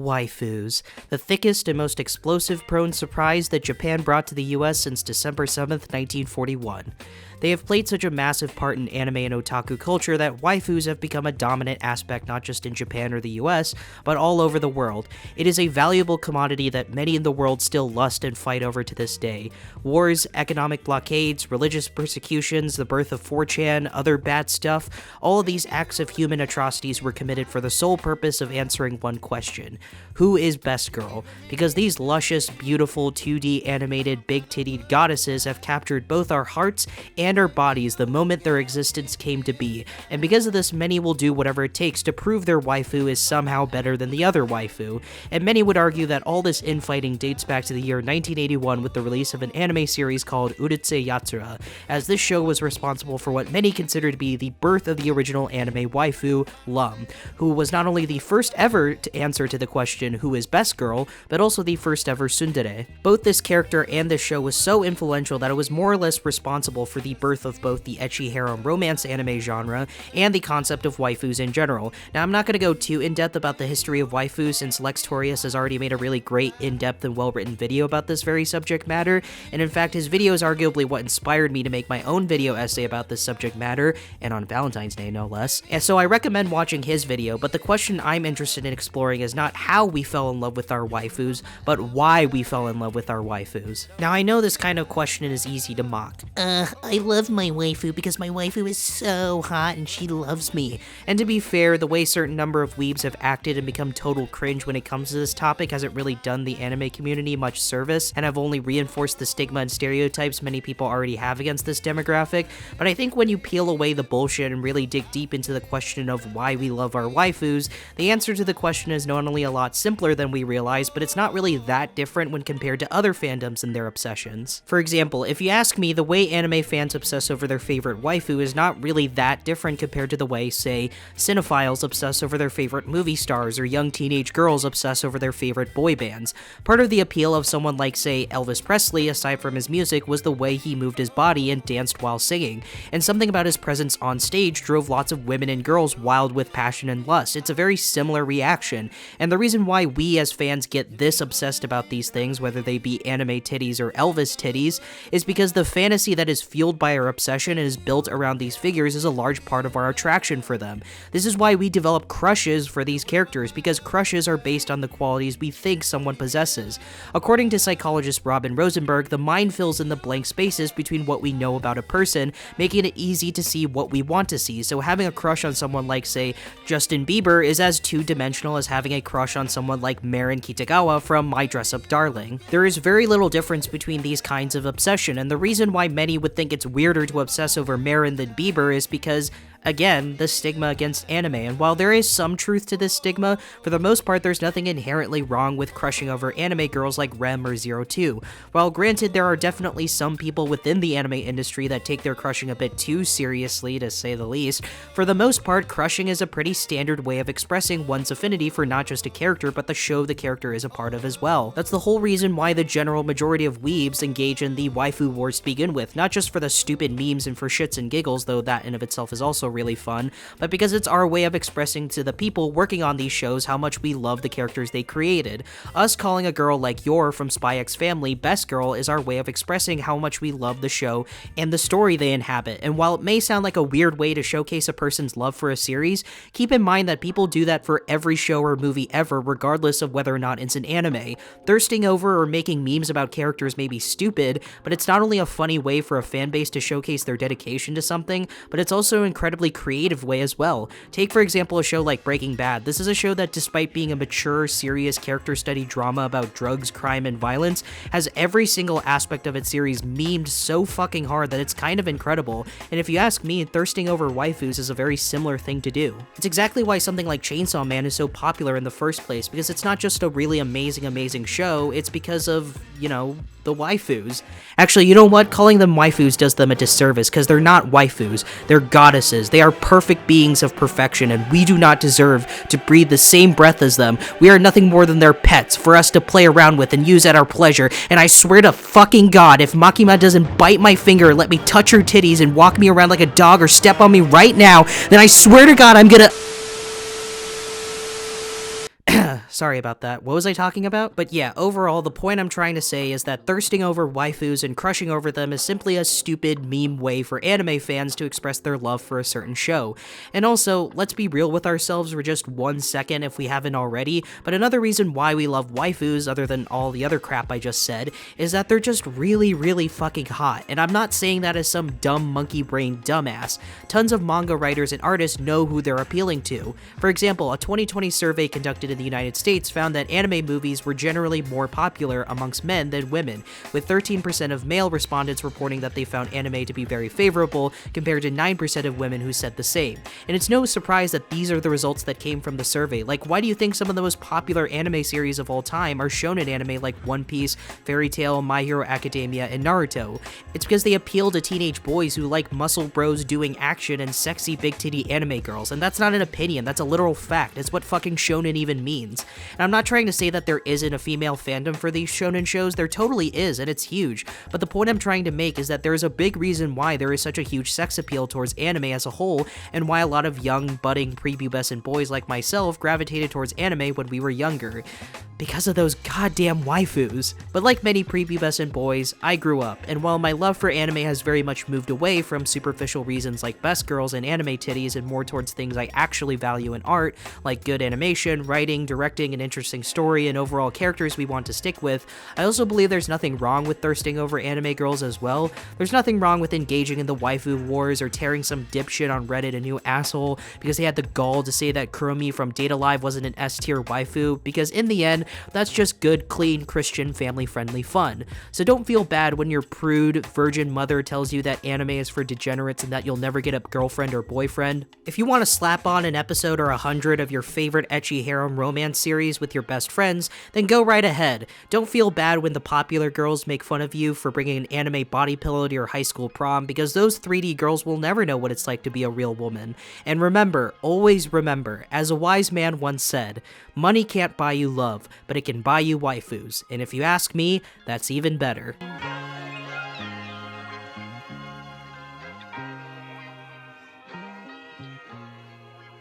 Waifus, the thickest and most explosive-prone surprise that Japan brought to the US since December 7th, 1941. They have played such a massive part in anime and otaku culture that waifus have become a dominant aspect not just in Japan or the US, but all over the world. It is a valuable commodity that many in the world still lust and fight over to this day. Wars, economic blockades, religious persecutions, the birth of 4chan, other bad stuff, all of these acts of human atrocities were committed for the sole purpose of answering one question: who is best girl? Because these luscious, beautiful, 2D animated, big-tittied goddesses have captured both our hearts and our bodies the moment their existence came to be, and because of this, many will do whatever it takes to prove their waifu is somehow better than the other waifu, and many would argue that all this infighting dates back to the year 1981 with the release of an anime series called Urusei Yatsura, as this show was responsible for what many consider to be the birth of the original anime waifu, Lum, who was not only the first ever to answer to the question who is best girl, but also the first ever tsundere. Both this character and this show was so influential that it was more or less responsible for the birth of both the ecchi harem romance anime genre and the concept of waifus in general. Now, I'm not going to go too in-depth about the history of waifus since Lex Torius has already made a really great in-depth and well-written video about this very subject matter, and in fact his video is arguably what inspired me to make my own video essay about this subject matter, and on Valentine's Day no less, and so I recommend watching his video. But the question I'm interested in exploring is not how we fell in love with our waifus, but why we fell in love with our waifus. Now, I know this kind of question is easy to mock. I love my waifu because my waifu is so hot and she loves me. And to be fair, the way certain number of weebs have acted and become total cringe when it comes to this topic hasn't really done the anime community much service, and have only reinforced the stigma and stereotypes many people already have against this demographic. But I think when you peel away the bullshit and really dig deep into the question of why we love our waifus, the answer to the question is not only a lot simpler than we realize, but it's not really that different when compared to other fandoms and their obsessions. For example, if you ask me, the way anime fans obsess over their favorite waifu is not really that different compared to the way, say, cinephiles obsess over their favorite movie stars or young teenage girls obsess over their favorite boy bands. Part of the appeal of someone like, say, Elvis Presley, aside from his music, was the way he moved his body and danced while singing, and something about his presence on stage drove lots of women and girls wild with passion and lust. It's a very similar reaction, and the reason why we as fans get this obsessed about these things, whether they be anime titties or Elvis titties, is because the fantasy that is fueled by our obsession and is built around these figures is a large part of our attraction for them. This is why we develop crushes for these characters, because crushes are based on the qualities we think someone possesses. According to psychologist Robin Rosenberg, the mind fills in the blank spaces between what we know about a person, making it easy to see what we want to see. So having a crush on someone like, say, Justin Bieber is as two-dimensional as having a crush on someone like Marin Kitagawa from My Dress-Up Darling. There is very little difference between these kinds of obsession, and the reason why many would think it's weirder to obsess over Marin than Bieber is because, again, the stigma against anime, and while there is some truth to this stigma, for the most part there's nothing inherently wrong with crushing over anime girls like Rem or Zero Two. While granted, there are definitely some people within the anime industry that take their crushing a bit too seriously, to say the least, for the most part, crushing is a pretty standard way of expressing one's affinity for not just a character, but the show the character is a part of as well. That's the whole reason why the general majority of weebs engage in the waifu wars to begin with, not just for the stupid memes and for shits and giggles, though that in of itself is also really fun, but because it's our way of expressing to the people working on these shows how much we love the characters they created. Us calling a girl like Yor from Spy X Family best girl is our way of expressing how much we love the show and the story they inhabit, and while it may sound like a weird way to showcase a person's love for a series, keep in mind that people do that for every show or movie ever, regardless of whether or not it's an anime. Thirsting over or making memes about characters may be stupid, but it's not only a funny way for a fanbase to showcase their dedication to something, but it's also incredibly creative way as well. Take for example a show like Breaking Bad. This is a show that, despite being a mature, serious character study drama about drugs, crime, and violence, has every single aspect of its series memed so fucking hard that it's kind of incredible, and if you ask me, thirsting over waifus is a very similar thing to do. It's exactly why something like Chainsaw Man is so popular in the first place, because it's not just a really amazing show, it's because of, you know, the waifus. Actually, you know what? Calling them waifus does them a disservice, because they're not waifus, they're goddesses. They are perfect beings of perfection, and we do not deserve to breathe the same breath as them. We are nothing more than their pets, for us to play around with and use at our pleasure, and I swear to fucking God, if Makima doesn't bite my finger, let me touch her titties, and walk me around like a dog, or step on me right now, then I swear to God I'm gonna... Sorry about that. What was I talking about? But yeah, overall, the point I'm trying to say is that thirsting over waifus and crushing over them is simply a stupid meme way for anime fans to express their love for a certain show. And also, let's be real with ourselves for just 1 second if we haven't already, but another reason why we love waifus, other than all the other crap I just said, is that they're just really, really fucking hot. And I'm not saying that as some dumb monkey brain dumbass. Tons of manga writers and artists know who they're appealing to. For example, a 2020 survey conducted in the United States found that anime movies were generally more popular amongst men than women, with 13% of male respondents reporting that they found anime to be very favorable, compared to 9% of women who said the same. And it's no surprise that these are the results that came from the survey. Like, why do you think some of the most popular anime series of all time are shonen anime like One Piece, Fairy Tail, My Hero Academia, and Naruto? It's because they appeal to teenage boys who like muscle bros doing action and sexy big titty anime girls, and that's not an opinion, that's a literal fact. It's what fucking shonen even means. And I'm not trying to say that there isn't a female fandom for these shonen shows, there totally is, and it's huge, but the point I'm trying to make is that there is a big reason why there is such a huge sex appeal towards anime as a whole, and why a lot of young, budding, prepubescent boys like myself gravitated towards anime when we were younger. Because of those goddamn waifus. But like many prepubescent boys, I grew up, and while my love for anime has very much moved away from superficial reasons like best girls and anime titties and more towards things I actually value in art, like good animation, writing, directing, an interesting story, and overall characters we want to stick with, I also believe there's nothing wrong with thirsting over anime girls as well. There's nothing wrong with engaging in the waifu wars or tearing some dipshit on Reddit a new asshole because they had the gall to say that Kurumi from Date A Live wasn't an S-tier waifu, because in the end, that's just good, clean, Christian, family-friendly fun. So don't feel bad when your prude, virgin mother tells you that anime is for degenerates and that you'll never get a girlfriend or boyfriend. If you want to slap on an episode or 100 of your favorite ecchi harem romance series with your best friends, then go right ahead. Don't feel bad when the popular girls make fun of you for bringing an anime body pillow to your high school prom, because those 3D girls will never know what it's like to be a real woman. And remember, always remember, as a wise man once said, money can't buy you love, but it can buy you waifus, and if you ask me, that's even better.